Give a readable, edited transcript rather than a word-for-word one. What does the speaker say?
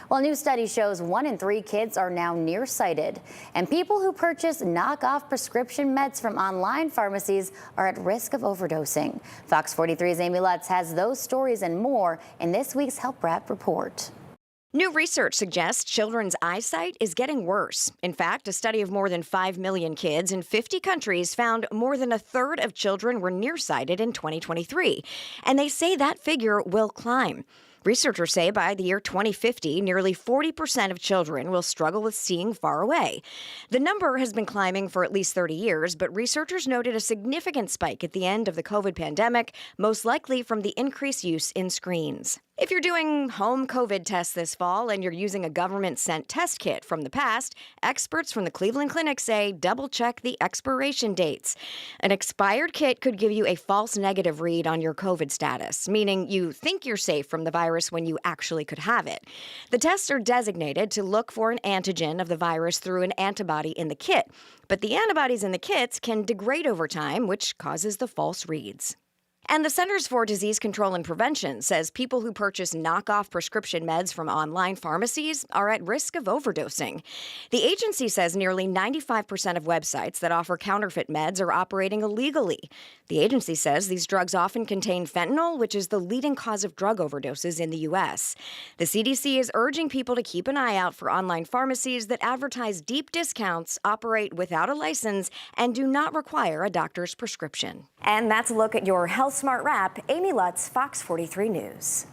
Well, a new study shows 1 in 3 kids are now nearsighted, and people who purchase knockoff prescription meds from online pharmacies are at risk of overdosing. Fox 43's Amy Lutz has those stories and more in this week's Help Wrap report. New research suggests children's eyesight is getting worse. In fact, a study of more than 5 million kids in 50 countries found more than a third of children were nearsighted in 2023. And they say that figure will climb. Researchers say by the year 2050, nearly 40% of children will struggle with seeing far away. The number has been climbing for at least 30 years, but researchers noted a significant spike at the end of the COVID pandemic, most likely from the increased use in screens. If you're doing home COVID tests this fall and you're using a government-sent test kit from the past, experts from the Cleveland Clinic say double-check the expiration dates. An expired kit could give you a false negative read on your COVID status, meaning you think you're safe from the virus when you actually could have it. The tests are designated to look for an antigen of the virus through an antibody in the kit, but the antibodies in the kits can degrade over time, which causes the false reads. And the Centers for Disease Control and Prevention says people who purchase knockoff prescription meds from online pharmacies are at risk of overdosing. The agency says nearly 95% of websites that offer counterfeit meds are operating illegally. The agency says these drugs often contain fentanyl, which is the leading cause of drug overdoses in the U.S. The CDC is urging people to keep an eye out for online pharmacies that advertise deep discounts, operate without a license, and do not require a doctor's prescription. And that's a look at your Health Smart Wrap. Amy Lutz, Fox 43 News.